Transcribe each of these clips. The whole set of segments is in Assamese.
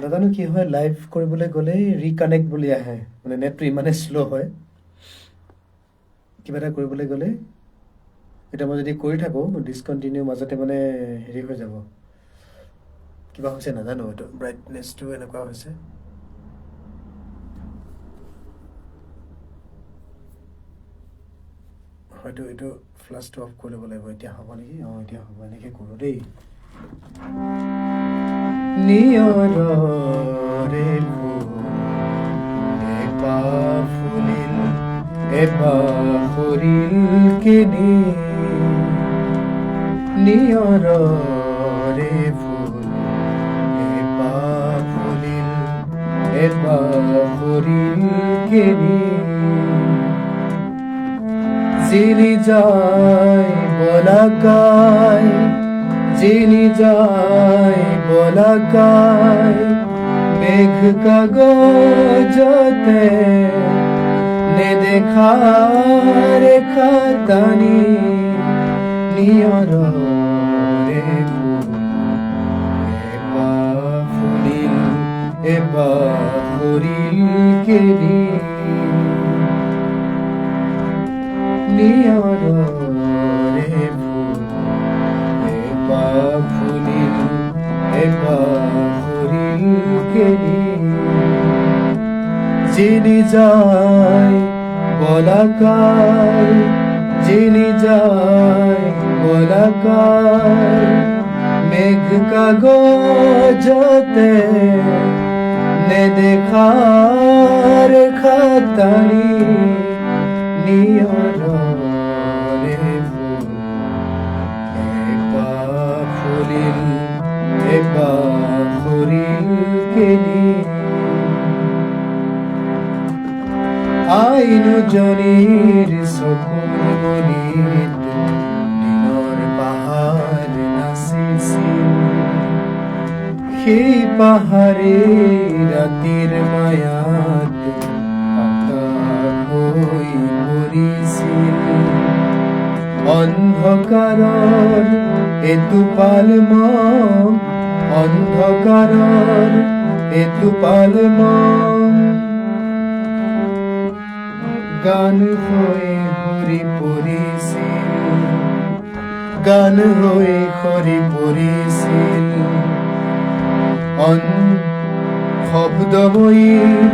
নাজানো কি হয়, লাইভ কৰিবলৈ গ'লেই ৰিকানেক্ট বুলি আহে, মানে নেটটো ইমানেই শ্ল' হয়। কিবা এটা কৰিবলৈ গ'লে এতিয়া মই যদি কৰি থাকোঁ ডিছকণ্টিনিউ মাজতে মানে হেৰি হৈ যাব, কিবা হৈছে নাজানো, এইটো ব্ৰাইটনেছটো এনেকুৱা হৈছে। হয়তো এইটো ফ্লাছটো অফ কৰি ল'ব লাগিব। এতিয়া হ'ব নেকি? অঁ, এতিয়া হ'ব। এনেকৈ কৰোঁ দেই। নিয়ৰৰে এপাহ ফুলিল, এপাহ সৰিল কেনি, নিয়ৰৰে ফুল এপাহ ফুলিল, এপাহ সৰিল কেনি, যিনি যায় বলা গায়, যিনি যায় বলা গায়, মেঘ কাগজতে নেদেখা রেখা টানি, নিয়ৰৰে ফুল এপাহ ফুলিল, এপাহ সৰিল কেনি, নিয়ৰৰে ফুল এপাহ ফুলিল, এপাহ সৰিল কেনি, যিনি যায় বলা গায়, যিনি যায় বলা গায়, মেঘ কাগজতে নেদেখা রেখা টানি, নিয়ৰৰে ফুল এপাহ ফুলিল, এপাহ সৰিল কেনি, আইনুজনীৰ চকুৰ মণিত দিনৰ পাহাৰ নাচিছিল, সেই পাহাৰে ৰাতিৰ মায়াত আকাশ হৈ পৰিছিল, অন্ধকাৰৰ এটোপাল মহ, অন্ধকাৰৰ এটোপাল মহ, গান হৈ সৰি পৰিছিল, গান হৈ সৰি পৰিছিল, শব্দময়ীৰ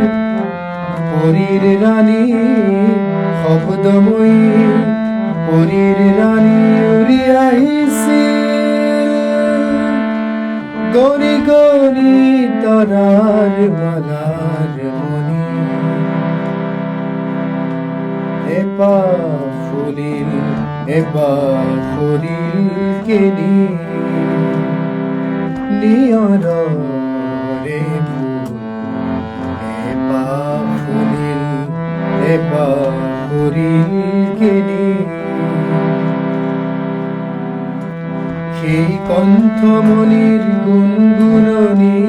পৰীৰ ৰাণী, শব্দময়ীৰ পৰীৰ ৰাণী উৰি আহিছিল, গণি গণি তৰাৰ মালাৰ মণি, এপাহ ফুলিল, এপাহ সৰিল কেনি, নিয়ৰৰে ফুল এপাহ ফুলিল, এপাহ সৰিল কেনি, সেই কণ্ঠমণিৰ গুণগুণনি,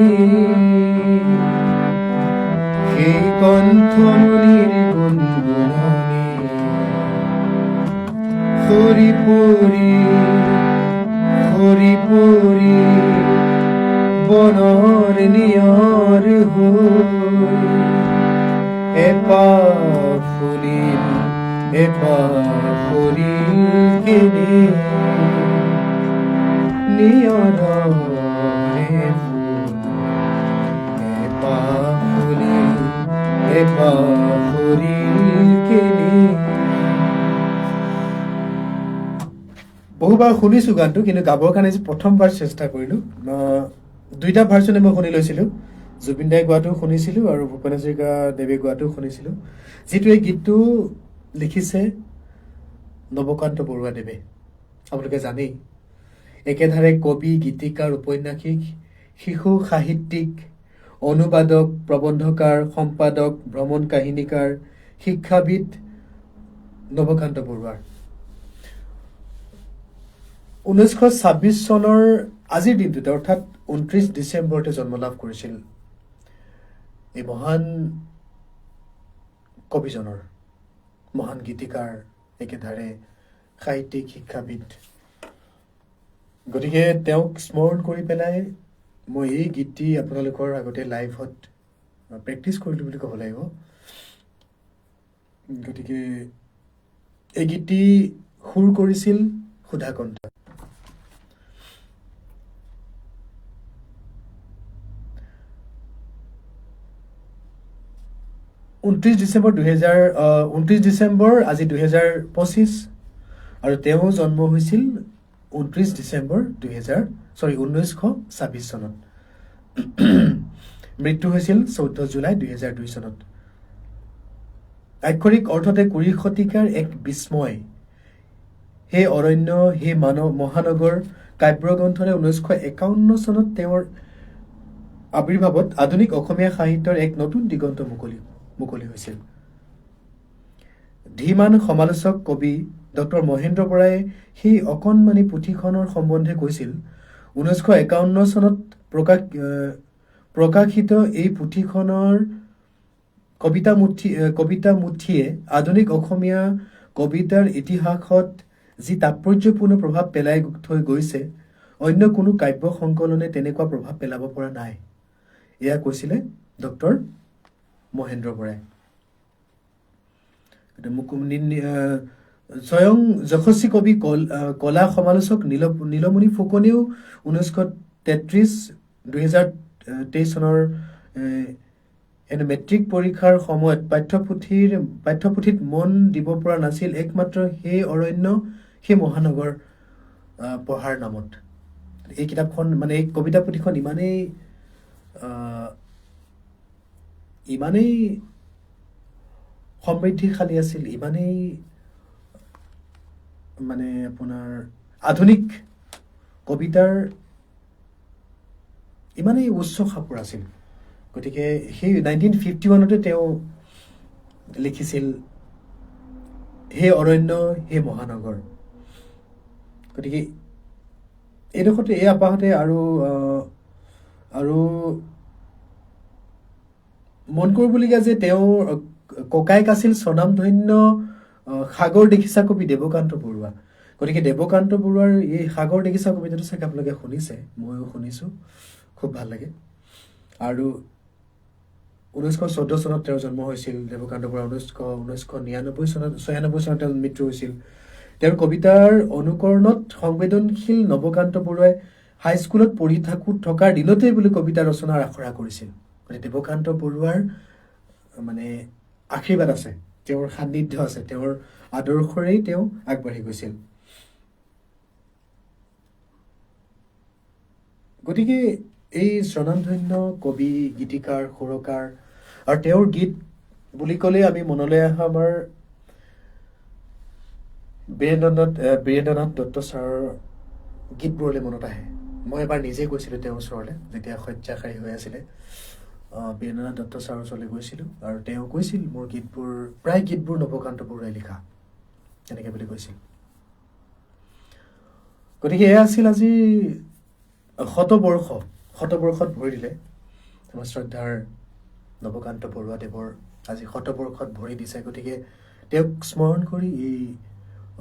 সেই কণ্ঠমণিৰ গুণগুণনি, সৰি পৰি, সৰি পৰি বনৰ নিয়ৰ হৈ, এপাহ ফুলিল, এপাহ সৰিল কেনি, নিয়ৰৰে ফুল এপাহ ফুলিল, এপাহ সৰিল কেনি। বহুবাৰ শুনিছোঁ গানটো, কিন্তু গাবৰ কাৰণে প্ৰথমবাৰ চেষ্টা কৰিলোঁ। দুইটা ভাৰ্চনে মই শুনি লৈছিলোঁ, জুবিন দাই গোৱাটোও শুনিছিলোঁ আৰু ভূপেন হাজৰিকা দেৱে গোৱাটোও শুনিছিলোঁ। যিটো এই গীতটো লিখিছে নৱকান্ত বৰুৱাদেৱে, আপোনালোকে জানেই। একেধাৰে কবি, গীতিকাৰ, ঔপন্যাসিক, শিশু সাহিত্যিক, অনুবাদক, প্ৰবন্ধকাৰ, সম্পাদক, ভ্ৰমণ কাহিনীকাৰ, শিক্ষাবিদ নৱকান্ত বৰুৱাৰ 1926 চনৰ আজিৰ দিনটোতে, অৰ্থাৎ 29 ডিচেম্বৰতে জন্মলাভ কৰিছিল এই মহান কবিজনৰ, মহান গীতিকাৰ, একেধাৰে সাহিত্যিক, শিক্ষাবিদ। গতিকে তেওঁক স্মৰণ কৰি পেলাই মই এই গীতটি আপোনালোকৰ আগতে লাইভত প্ৰেক্টিচ কৰিলোঁ বুলি ক'ব লাগিব। গতিকে এই গীতটি সুৰ কৰিছিল সুধাকণ্ঠ। 29 ডিচেম্বৰ আজি 2025 আৰু তেওঁ জন্ম হৈছিল 29 ডিচেম্বৰ 1926 চনত। মৃত্যু হৈছিল 14 জুলাই 2002 চনত। আক্ষৰিক অৰ্থতে 20 শতিকাৰ এক বিস্ময় হে অৰণ্য হে মহানগৰ কাব্যগ্ৰন্থৰে 1951 চনত তেওঁৰ আবিৰ্ভাৱত আধুনিক অসমীয়া সাহিত্যৰ এক নতুন দিগন্ত মুকলি হৈছিল। ধীমান সমালোচক কবি ডক্টৰ মহেন্দ্ৰ বৰাই সেই অকণমানি পুথিখনৰ সম্বন্ধে কৈছিল, 1951 চনত প্ৰকাশিত এই পুথিখনৰ কবিতা মুঠিয়ে আধুনিক অসমীয়া কবিতাৰ ইতিহাসত যি তাৎপৰ্যপূৰ্ণ প্ৰভাৱ পেলাই থৈ গৈছে, অন্য কোনো কাব্য সংকলনে তেনেকুৱা প্ৰভাৱ পেলাব পৰা নাই। এয়া কৈছিলে ডক্টৰ মহেন্দ্ৰ বৰাই। স্বয়ং যশস্বী কবি কলা সমালোচক নীলমণি ফুকনেও 2023 চনৰ মেট্ৰিক পৰীক্ষাৰ সময়ত পাঠ্যপুথিত মন দিব পৰা নাছিল একমাত্ৰ সেই অৰণ্য সেই মহানগৰ পঢ়াৰ নামত। এই কিতাপখন মানে এই কবিতা পুথিখন ইমানেই সমৃদ্ধিশালী আছিল, ইমানেই মানে আপোনাৰ আধুনিক কবিতাৰ ইমানেই উচ্চ খাপৰ আছিল। গতিকে সেই 1951 তেওঁ লিখিছিল হে অৰণ্য হে মহানগৰ। গতিকে এইডোখৰতে এই আপাহতে আৰু মন কৰিবলগীয়া যে তেওঁৰ ককায়েক আছিল স্বনামধন্য সাগৰ দেখিছা কবি দেৱকান্ত বৰুৱা। গতিকে দেৱকান্ত বৰুৱাৰ এই সাগৰ দেখিছা কবিতাটো চাগে আপোনালোকে শুনিছে, ময়ো শুনিছোঁ, খুব ভাল লাগে। আৰু 1914 চনত তেওঁৰ জন্ম হৈছিল দেৱকান্ত বৰুৱা। 1996 চনত তেওঁৰ মৃত্যু হৈছিল। তেওঁৰ কবিতাৰ অনুকৰণত সংবেদনশীল নৱকান্ত বৰুৱাই হাইস্কুলত পঢ়ি থকাৰ দিনতেই বুলি কবিতা ৰচনাৰ আখৰা কৰিছিল। গতিকে দেৱকান্ত বৰুৱাৰ মানে আশীৰ্বাদ আছে, তেওঁৰ সান্নিধ্য আছে, তেওঁৰ আদৰ্শৰেই তেওঁ আগবাঢ়ি গৈছিল। গতিকে এই স্বনামধন্য কবি, গীতিকাৰ, সুৰকাৰ আৰু তেওঁৰ গীত বুলি ক'লে আমি মনলৈ অহা আমাৰ বীৰেন্দ্ৰনাথ দত্ত ছাৰৰ গীতবোৰলৈ মনত আহে। মই এবাৰ নিজে গৈছিলোঁ তেওঁৰ ওচৰলৈ, যেতিয়া শয্যাশায়ী হৈ আছিলে। বীৰেন্দ্ৰনাথ দত্ত ছাৰৰ ওচৰলৈ গৈছিলোঁ আৰু তেওঁ কৈছিল মোৰ প্ৰায় গীতবোৰ নৱকান্ত বৰুৱাই লিখা, তেনেকৈ বুলি কৈছিল। গতিকে এয়া আছিল আজি শতবৰ্ষত ভৰি দিলে আমাৰ শ্ৰদ্ধাৰ নৱকান্ত বৰুৱাদেৱৰ আজি শতবৰ্ষত ভৰি দিছে। গতিকে তেওঁক স্মৰণ কৰি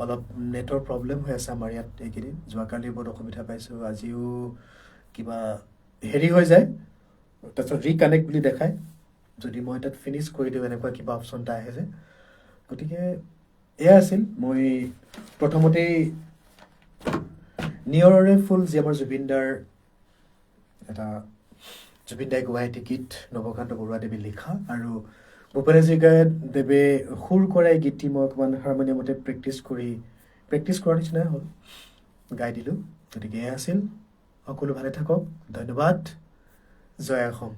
অলপ নেটৰ প্ৰব্লেম হৈ আছে আমাৰ ইয়াত এইকেইদিন। যোৱাকালি বহুত অসুবিধা পাইছোঁ, আজিও কিবা হেৰি হৈ যায়, তাৰপিছত ৰিকানেক্ট বুলি দেখায়। যদি মই তাত ফিনিছ কৰি দিওঁ এনেকুৱা কিবা অপশ্যন এটা আহে যে। গতিকে এয়া আছিল মই প্ৰথমতেই নিয়ৰৰে ফুল যি আমাৰ জুবিন দাই গোৱা এটি গীত, নৱকান্ত বৰুৱাদেৱে লিখা আৰু ভূপেন হাজৰিকাদেৱে সুৰ কৰা এই গীতটি মই অকণমান হাৰমনিয়ামতে প্ৰেক্টিছ কৰাৰ নিচিনাই হ'ল, গাই দিলোঁ। গতিকে এয়া আছিল। সকলো ভালে থাকক, ধন্যবাদ, জয় অসম।